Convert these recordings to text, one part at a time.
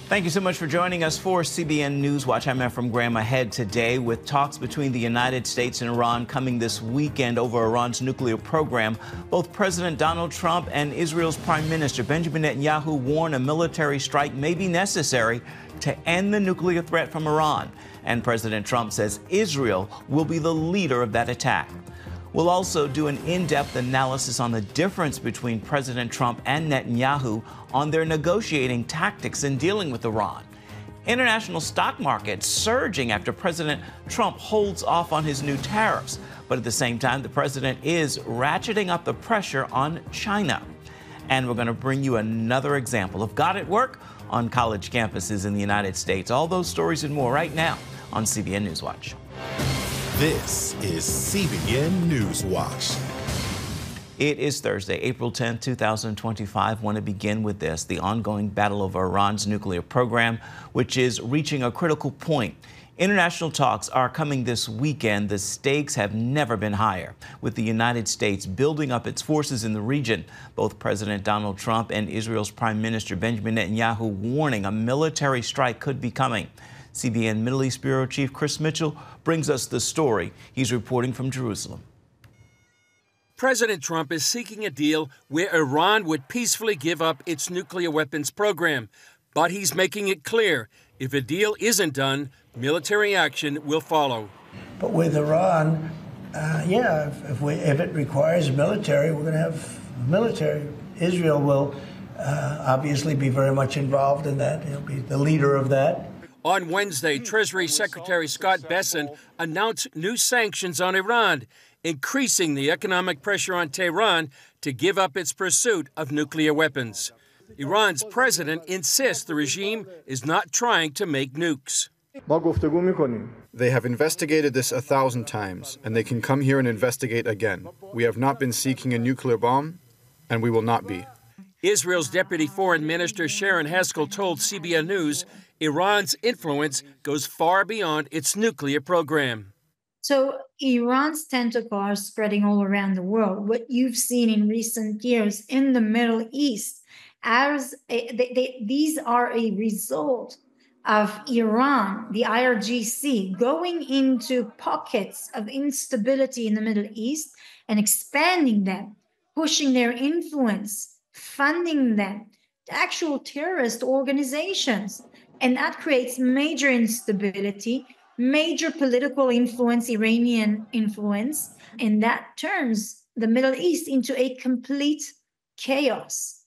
Thank you so much for joining us for CBN NewsWatch. I'm Ephraim Graham ahead today with talks between the United States and Iran coming this weekend over Iran's nuclear program. Both President Donald Trump and Israel's Prime Minister Benjamin Netanyahu warn a military strike may be necessary to end the nuclear threat from Iran. And President Trump says Israel will be the leader of that attack. We'll also do an in-depth analysis on the difference between President Trump and Netanyahu on their negotiating tactics in dealing with Iran. International stock markets surging after President Trump holds off on his new tariffs. But at the same time, the president is ratcheting up the pressure on China. And we're going to bring you another example of God at work on college campuses in the United States. All those stories and more right now on CBN NewsWatch. This is CBN NewsWatch. It is Thursday, April 10, 2025. I want to begin with this, the ongoing battle over Iran's nuclear program, which is reaching a critical point. International talks are coming this weekend. The stakes have never been higher, with the United States building up its forces in the region. Both President Donald Trump and Israel's Prime Minister Benjamin Netanyahu warning a military strike could be coming. CBN Middle East Bureau Chief Chris Mitchell brings us the story. He's reporting from Jerusalem. President Trump is seeking a deal where Iran would peacefully give up its nuclear weapons program. But he's making it clear, if a deal isn't done, military action will follow. But with Iran, if it requires military, we're going to have military. Israel will obviously be very much involved in that. He'll be the leader of that. On Wednesday, Treasury Secretary Scott Bessent announced new sanctions on Iran, increasing the economic pressure on Tehran to give up its pursuit of nuclear weapons. Iran's president insists the regime is not trying to make nukes. They have investigated this 1,000 times, and they can come here and investigate again. We have not been seeking a nuclear bomb, and we will not be. Israel's Deputy Foreign Minister Sharon Haskell told CBN News Iran's influence goes far beyond its nuclear program. So Iran's tentacles are spreading all around the world. What you've seen in recent years in the Middle East, these are a result of Iran, the IRGC, going into pockets of instability in the Middle East and expanding them, pushing their influence, funding them, actual terrorist organizations. And that creates major instability, major political influence, Iranian influence, and that turns the Middle East into a complete chaos.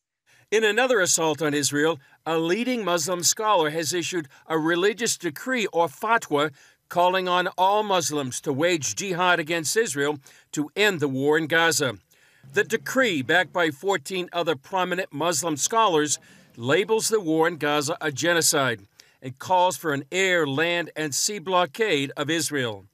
In another assault on Israel, a leading Muslim scholar has issued a religious decree or fatwa calling on all Muslims to wage jihad against Israel to end the war in Gaza. The decree, backed by 14 other prominent Muslim scholars, labels the war in Gaza a genocide and calls for an air, land, and sea blockade of Israel.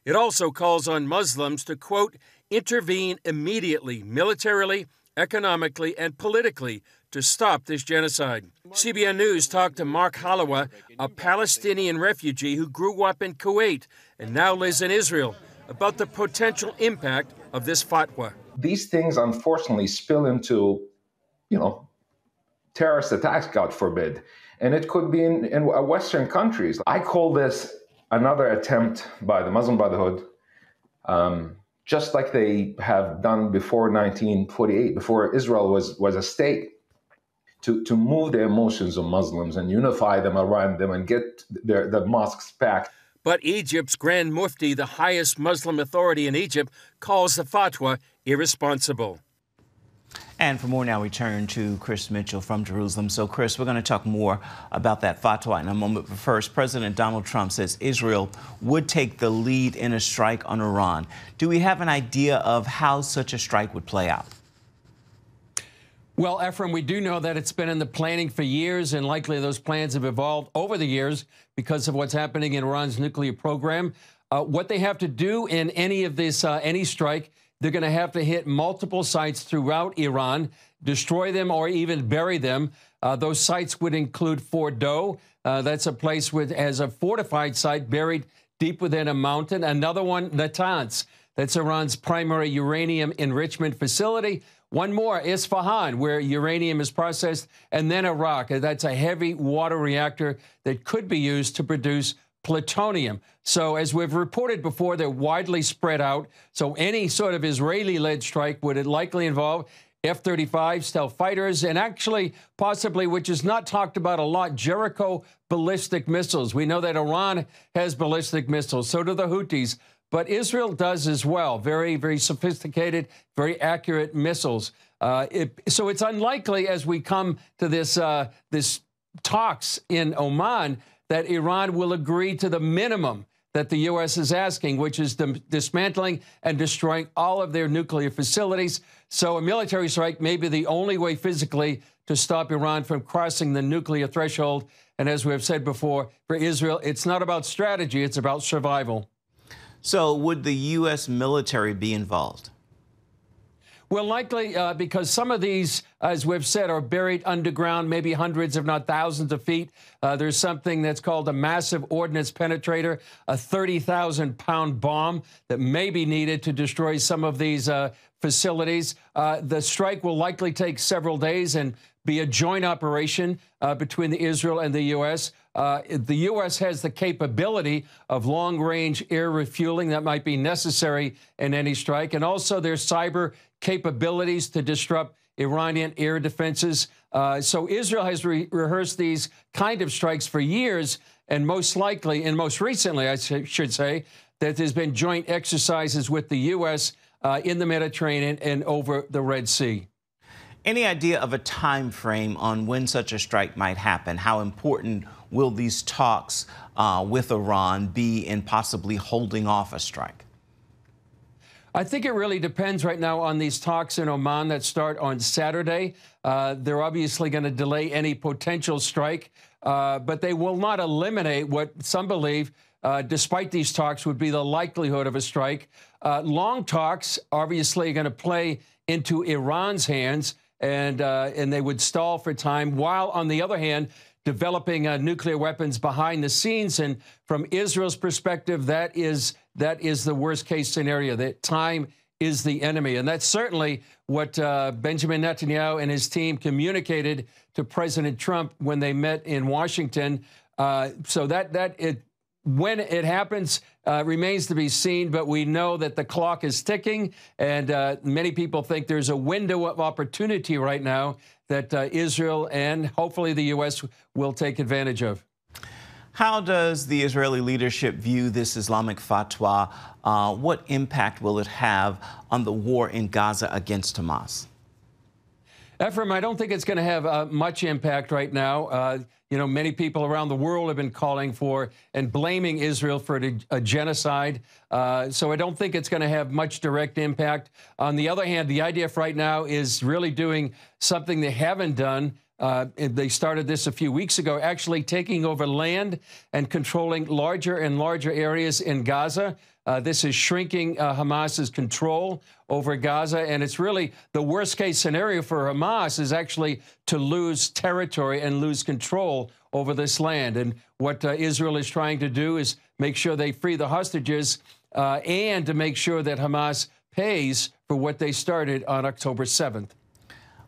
It also calls on Muslims to, quote, intervene immediately, militarily, economically, and politically to stop this genocide. CBN News talked to Mark Halawa, a Palestinian refugee who grew up in Kuwait and now lives in Israel, about the potential impact of this fatwa. These things, unfortunately, spill into, terrorist attacks, God forbid. And it could be in Western countries. I call this another attempt by the Muslim Brotherhood, just like they have done before 1948, before Israel was a state, to move the emotions of Muslims and unify them around them and get the mosques back. But Egypt's Grand Mufti, the highest Muslim authority in Egypt, calls the fatwa irresponsible. And for more now, we turn to Chris Mitchell from Jerusalem. So, Chris, we're going to talk more about that fatwa in a moment. But first, President Donald Trump says Israel would take the lead in a strike on Iran. Do we have an idea of how such a strike would play out? Well, Ephraim, we do know that it's been in the planning for years, and likely those plans have evolved over the years because of what's happening in Iran's nuclear program. What they have to do in any of this, any strike, they're going to have to hit multiple sites throughout Iran, destroy them or even bury them. Those sites would include Fordo. That's a place which has a fortified site buried deep within a mountain. Another one, Natanz. That's Iran's primary uranium enrichment facility. One more, Isfahan, where uranium is processed, and then Iraq. That's a heavy water reactor that could be used to produce plutonium. So as we've reported before, they're widely spread out. So any sort of Israeli-led strike would likely involve F-35 stealth fighters and actually possibly, which is not talked about a lot, Jericho ballistic missiles. We know that Iran has ballistic missiles. So do the Houthis. But Israel does as well. Very, very sophisticated, very accurate missiles. So it's unlikely as we come to this talks in Oman that Iran will agree to the minimum that the U.S. is asking, which is dismantling and destroying all of their nuclear facilities. So a military strike may be the only way physically to stop Iran from crossing the nuclear threshold. And as we have said before, for Israel, it's not about strategy, it's about survival. So would the U.S. military be involved? Well, likely because some of these, as we've said, are buried underground, maybe hundreds, if not thousands of feet. There's something that's called a massive ordnance penetrator, a 30,000-pound bomb that may be needed to destroy some of these facilities. The strike will likely take several days and be a joint operation between Israel and the U.S. The U.S. has the capability of long-range air refueling that might be necessary in any strike, and also there's cyber capabilities to disrupt Iranian air defenses. So Israel has rehearsed these kind of strikes for years, and most likely, and most recently, I should say, that there's been joint exercises with the U.S. In the Mediterranean and over the Red Sea. Any idea of a time frame on when such a strike might happen? How important will these talks with Iran be in possibly holding off a strike? I think it really depends right now on these talks in Oman that start on Saturday. They're obviously going to delay any potential strike, but they will not eliminate what some believe, despite these talks, would be the likelihood of a strike. Long talks obviously are going to play into Iran's hands, and they would stall for time, while, on the other hand, developing nuclear weapons behind the scenes. And from Israel's perspective, that is the worst-case scenario, that time is the enemy. And that's certainly what Benjamin Netanyahu and his team communicated to President Trump when they met in Washington. So when it happens remains to be seen, but we know that the clock is ticking, and many people think there's a window of opportunity right now that Israel and hopefully the U.S. will take advantage of. How does the Israeli leadership view this Islamic fatwa? What impact will it have on the war in Gaza against Hamas? Ephraim, I don't think it's going to have much impact right now. You know, many people around the world have been calling for and blaming Israel for a genocide. So I don't think it's going to have much direct impact. On the other hand, the IDF right now is really doing something they haven't done. They started this a few weeks ago, actually taking over land and controlling larger and larger areas in Gaza. This is shrinking Hamas's control over Gaza, and it's really the worst-case scenario for Hamas is actually to lose territory and lose control over this land. And what Israel is trying to do is make sure they free the hostages and to make sure that Hamas pays for what they started on October 7th.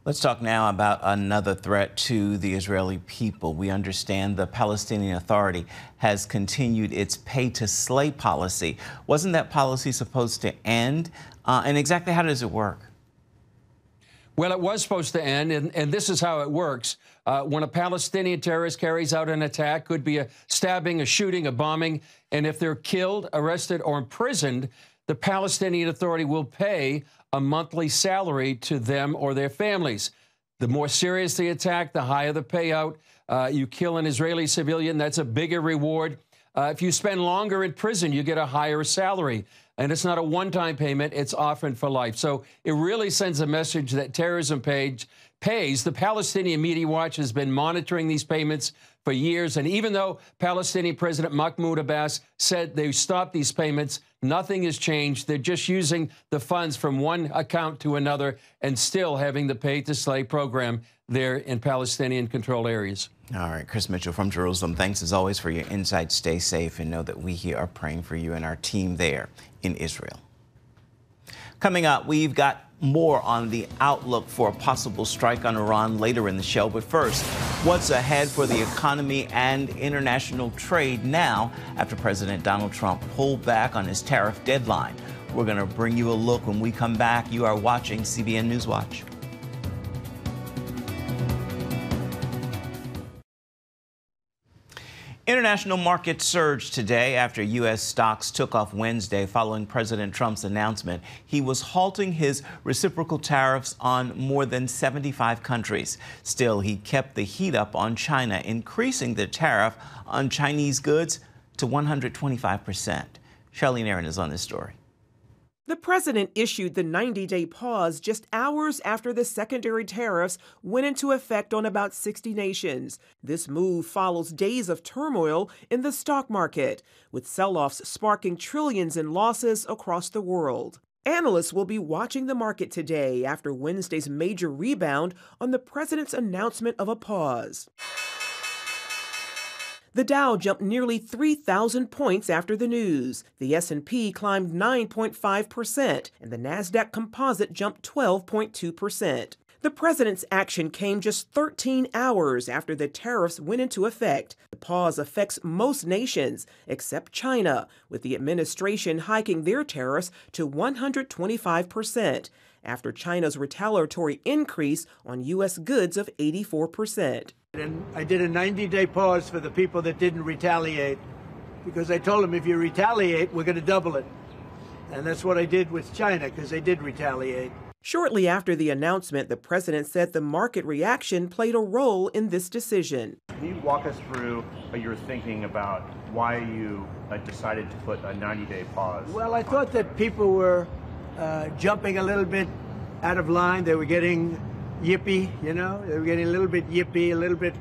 Let's talk now about another threat to the Israeli people. We understand the Palestinian Authority has continued its pay-to-slay policy. Wasn't that policy supposed to end? And exactly how does it work? Well, it was supposed to end, and this is how it works. When a Palestinian terrorist carries out an attack, could be a stabbing, a shooting, a bombing, and if they're killed, arrested, or imprisoned, the Palestinian Authority will pay a monthly salary to them or their families. The more serious the attack, the higher the payout. You kill an Israeli civilian, that's a bigger reward. If you spend longer in prison, you get a higher salary. And it's not a one-time payment, it's often for life. So it really sends a message that terrorism pays. The Palestinian Media Watch has been monitoring these payments for years. And even though Palestinian President Mahmoud Abbas said they stopped these payments, nothing has changed. They're just using the funds from one account to another and still having the pay-to-slay program there in Palestinian-controlled areas. All right, Chris Mitchell from Jerusalem, thanks as always for your insights. Stay safe and know that we here are praying for you and our team there in Israel. Coming up, we've got more on the outlook for a possible strike on Iran later in the show. But first, what's ahead for the economy and international trade now after President Donald Trump pulled back on his tariff deadline? We're going to bring you a look when we come back. You are watching CBN NewsWatch. International markets surged today after U.S. stocks took off Wednesday following President Trump's announcement he was halting his reciprocal tariffs on more than 75 countries. Still, he kept the heat up on China, increasing the tariff on Chinese goods to 125%. Charlene Aaron is on this story. The president issued the 90-day pause just hours after the secondary tariffs went into effect on about 60 nations. This move follows days of turmoil in the stock market, with sell-offs sparking trillions in losses across the world. Analysts will be watching the market today after Wednesday's major rebound on the president's announcement of a pause. The Dow jumped nearly 3,000 points after the news. The S&P climbed 9.5%, and the Nasdaq Composite jumped 12.2%. The president's action came just 13 hours after the tariffs went into effect. The pause affects most nations, except China, with the administration hiking their tariffs to 125%, after China's retaliatory increase on U.S. goods of 84%. And I did a 90-day pause for the people that didn't retaliate, because I told them if you retaliate, we're going to double it. And that's what I did with China, because they did retaliate. Shortly after the announcement, the president said the market reaction played a role in this decision. Can you walk us through your thinking about why you decided to put a 90-day pause? Well, I thought that people were jumping a little bit out of line. They were getting yippy, you know, they were getting a little bit yippy, a little bit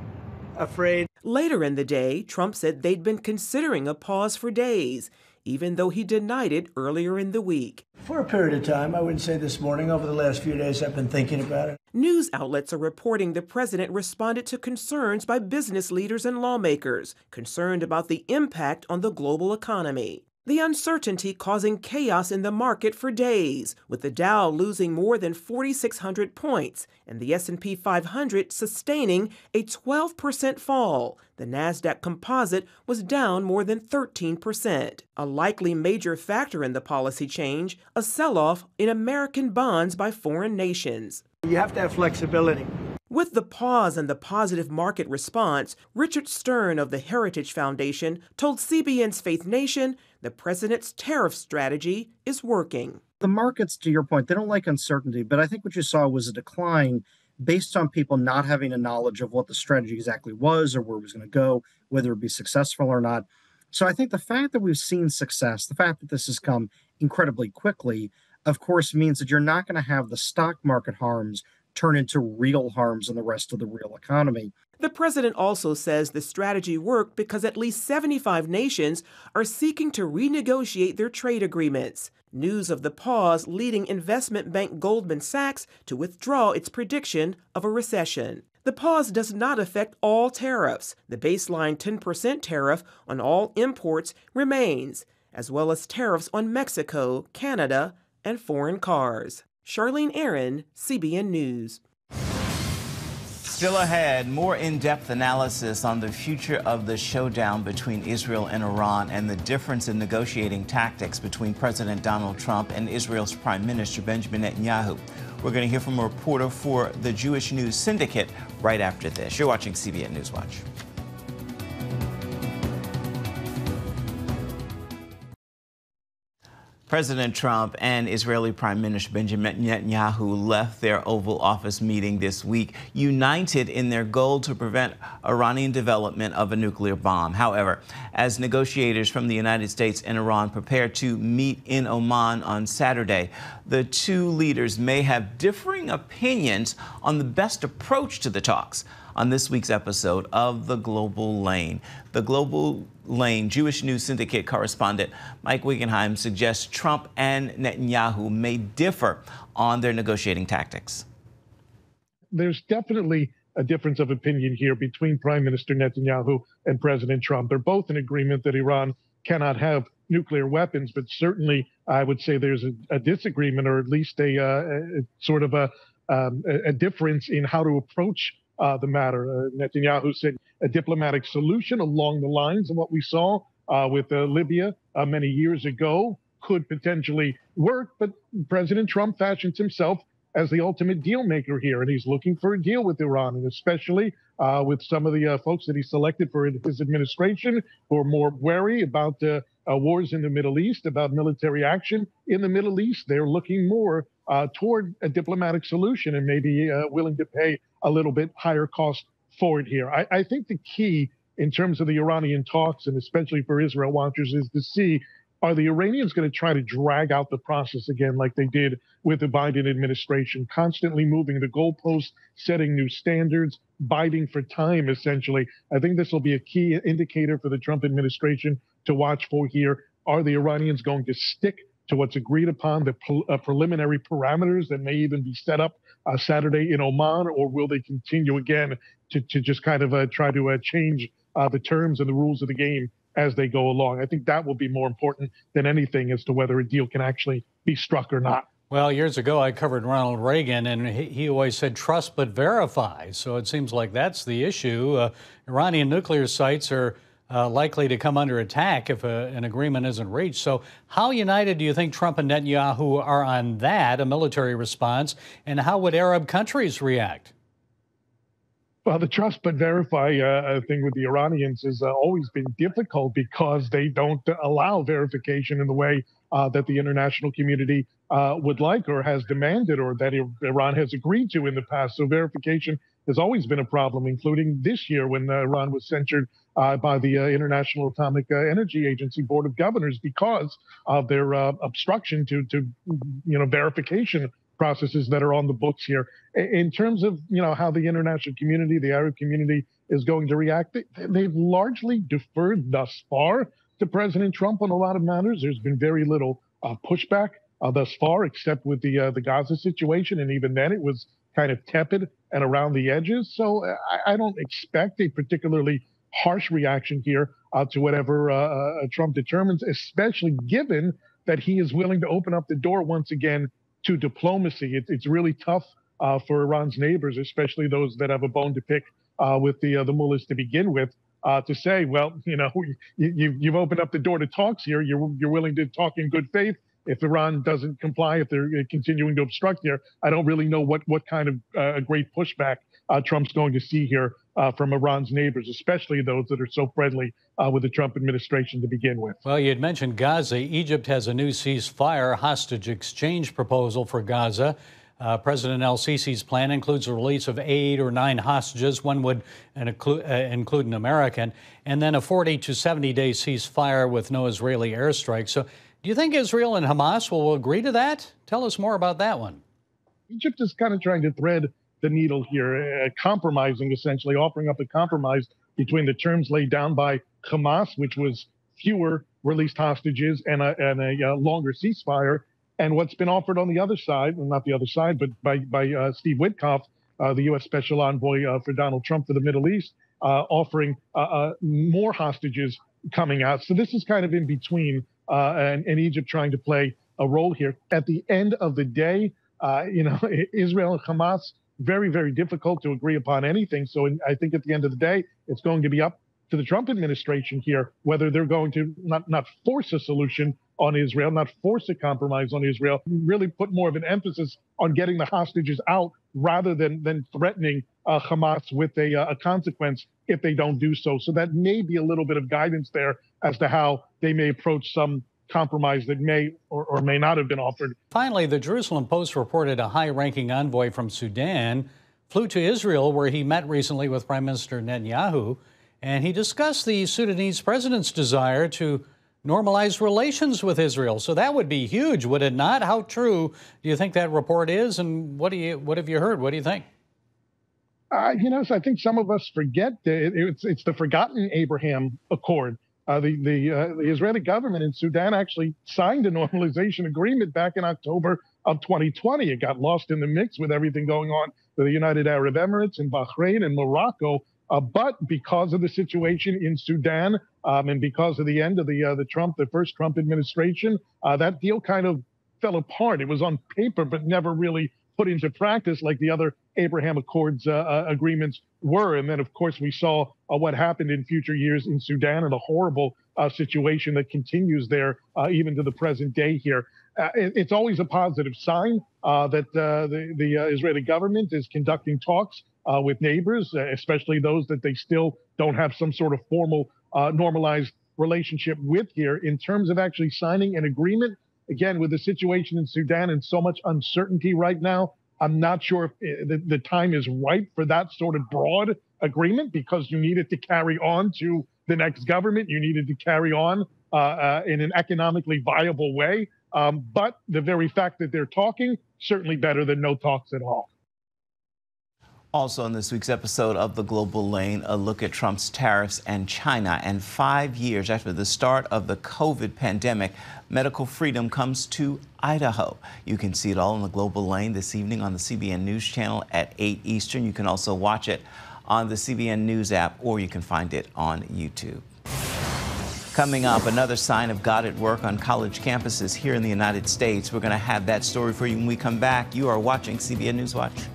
afraid. Later in the day, Trump said they'd been considering a pause for days, even though he denied it earlier in the week. For a period of time, I wouldn't say this morning, over the last few days, I've been thinking about it. News outlets are reporting the president responded to concerns by business leaders and lawmakers, concerned about the impact on the global economy. The uncertainty causing chaos in the market for days, with the Dow losing more than 4,600 points and the S&P 500 sustaining a 12% fall. The Nasdaq Composite was down more than 13%. A likely major factor in the policy change, a sell-off in American bonds by foreign nations. You have to have flexibility. With the pause and the positive market response, Richard Stern of the Heritage Foundation told CBN's Faith Nation the president's tariff strategy is working. The markets, to your point, they don't like uncertainty, but I think what you saw was a decline based on people not having a knowledge of what the strategy exactly was or where it was going to go, whether it be successful or not. So I think the fact that we've seen success, the fact that this has come incredibly quickly, of course, means that you're not going to have the stock market harms turn into real harms in the rest of the real economy. The president also says the strategy worked because at least 75 nations are seeking to renegotiate their trade agreements. News of the pause leading investment bank Goldman Sachs to withdraw its prediction of a recession. The pause does not affect all tariffs. The baseline 10% tariff on all imports remains, as well as tariffs on Mexico, Canada, and foreign cars. Charlene Aaron, CBN News. Still ahead, more in-depth analysis on the future of the showdown between Israel and Iran and the difference in negotiating tactics between President Donald Trump and Israel's Prime Minister Benjamin Netanyahu. We're going to hear from a reporter for the Jewish News Syndicate right after this. You're watching CBN NewsWatch. President Trump and Israeli Prime Minister Benjamin Netanyahu left their Oval Office meeting this week united in their goal to prevent Iranian development of a nuclear bomb. However, as negotiators from the United States and Iran prepare to meet in Oman on Saturday, the two leaders may have differing opinions on the best approach to the talks. On this week's episode of The Global Lane, The Global Lane Jewish News Syndicate correspondent Mike Wagenheim suggests Trump and Netanyahu may differ on their negotiating tactics. There's definitely a difference of opinion here between Prime Minister Netanyahu and President Trump. They're both in agreement that Iran cannot have nuclear weapons, but certainly I would say there's a disagreement, or at least a sort of a difference in how to approach the matter. Netanyahu said a diplomatic solution along the lines of what we saw with Libya many years ago could potentially work, but President Trump fashions himself as the ultimate deal maker here, and he's looking for a deal with Iran, and especially with some of the folks that he selected for his administration who are more wary about wars in the Middle East, about military action in the Middle East. They're looking more toward a diplomatic solution and maybe willing to pay a little bit higher cost for it here. I think the key in terms of the Iranian talks, and especially for Israel watchers, is to see, are the Iranians going to try to drag out the process again like they did with the Biden administration, constantly moving the goalposts, setting new standards, biding for time, essentially? I think this will be a key indicator for the Trump administration to watch for here. Are the Iranians going to stick to what's agreed upon, the preliminary parameters that may even be set up Saturday in Oman, or will they continue again to just kind of try to change the terms and the rules of the game as they go along? I think that will be more important than anything as to whether a deal can actually be struck or not. Well, years ago, I covered Ronald Reagan, and he always said, trust but verify. So it seems like that's the issue. Iranian nuclear sites are likely to come under attack if an agreement isn't reached. So how united do you think Trump and Netanyahu are on that, a military response, and how would Arab countries react? Well, the trust but verify thing with the Iranians has always been difficult because they don't allow verification in the way that the international community would like or has demanded, or that Iran has agreed to in the past. So verification has always been a problem, including this year when Iran was censured by the International Atomic Energy Agency Board of Governors because of their obstruction to verification processes that are on the books here. In terms of how the international community, the Arab community, is going to react, they've largely deferred thus far to President Trump on a lot of matters. There's been very little pushback thus far, except with the Gaza situation, and even then it was kind of tepid and around the edges. So I don't expect a particularly harsh reaction here to whatever Trump determines, especially given that he is willing to open up the door once again to diplomacy. It's really tough for Iran's neighbors, especially those that have a bone to pick with the mullahs to begin with, to say, well, you've opened up the door to talks here. You're willing to talk in good faith. If Iran doesn't comply, if they're continuing to obstruct here, I don't really know what kind of great pushback Trump's going to see here from Iran's neighbors, especially those that are so friendly with the Trump administration to begin with. Well, you had mentioned Gaza. Egypt has a new ceasefire hostage exchange proposal for Gaza. President el-Sisi's plan includes the release of 8 or 9 hostages. One would include an American, and then a 40 to 70-day ceasefire with no Israeli airstrikes. So do you think Israel and Hamas will agree to that? Tell us more about that one. Egypt is kind of trying to thread the needle here, compromising, essentially offering up a compromise between the terms laid down by Hamas, which was fewer released hostages and a longer ceasefire, and what's been offered on the other side, well, not the other side, but by Steve Witkoff, the U.S. Special Envoy for Donald Trump for the Middle East, offering more hostages coming out. So this is kind of in between, and Egypt trying to play a role here. At the end of the day, Israel and Hamas, very, very difficult to agree upon anything. So I think at the end of the day, it's going to be up to the Trump administration here, whether they're going to not force a solution on Israel, not force a compromise on Israel, really put more of an emphasis on getting the hostages out rather than threatening Hamas with a consequence if they don't do so. So that may be a little bit of guidance there as to how they may approach some compromise that may or may not have been offered. Finally, the Jerusalem Post reported a high-ranking envoy from Sudan flew to Israel, where he met recently with Prime Minister Netanyahu, and he discussed the Sudanese president's desire to normalize relations with Israel. So that would be huge, would it not? How true do you think that report is, and what have you heard? What do you think? So I think some of us forget it's the forgotten Abraham Accord. The Israeli government in Sudan actually signed a normalization agreement back in October of 2020. It got lost in the mix with everything going on the United Arab Emirates and Bahrain and Morocco. But because of the situation in Sudan and because of the end of the first Trump administration, that deal kind of fell apart. It was on paper, but never really put into practice like the other Abraham Accords agreements were. And then, of course, we saw what happened in future years in Sudan and a horrible situation that continues there even to the present day here. It's always a positive sign that the Israeli government is conducting talks with neighbors, especially those that they still don't have some sort of formal normalized relationship with here. In terms of actually signing an agreement, again, with the situation in Sudan and so much uncertainty right now, I'm not sure if the time is ripe for that sort of broad agreement, because you need it to carry on to the next government. You need it to carry on in an economically viable way. But the very fact that they're talking, certainly better than no talks at all. Also on this week's episode of The Global Lane, a look at Trump's tariffs and China. And 5 years after the start of the COVID pandemic, medical freedom comes to Idaho. You can see it all in The Global Lane this evening on the CBN News channel at 8 Eastern. You can also watch it on the CBN News app, or you can find it on YouTube. Coming up, another sign of God at work on college campuses here in the United States. We're going to have that story for you when we come back. You are watching CBN NewsWatch.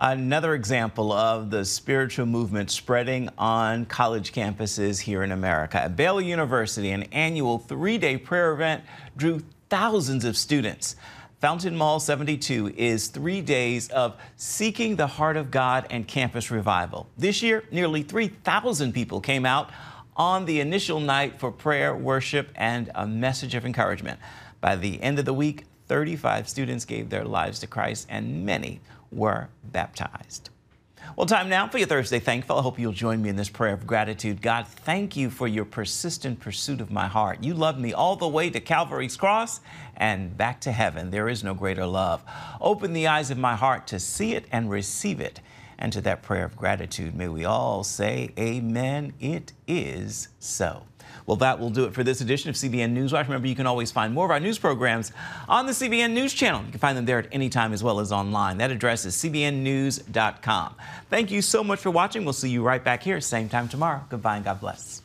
Another example of the spiritual movement spreading on college campuses here in America. At Baylor University, an annual 3-day prayer event drew thousands of students. Fountain Mall 72 is 3 days of seeking the heart of God and campus revival. This year, nearly 3,000 people came out on the initial night for prayer, worship, and a message of encouragement. By the end of the week, 35 students gave their lives to Christ, and many were baptized. Well, time now for your Thursday Thankful. I hope you'll join me in this prayer of gratitude. God, thank you for your persistent pursuit of my heart. You loved me all the way to Calvary's cross and back to heaven. There is no greater love. Open the eyes of my heart to see it and receive it. And to that prayer of gratitude, may we all say, amen. It is so. Well, that will do it for this edition of CBN NewsWatch. Remember, you can always find more of our news programs on the CBN News channel. You can find them there at any time as well as online. That address is cbnnews.com. Thank you so much for watching. We'll see you right back here, same time tomorrow. Goodbye and God bless.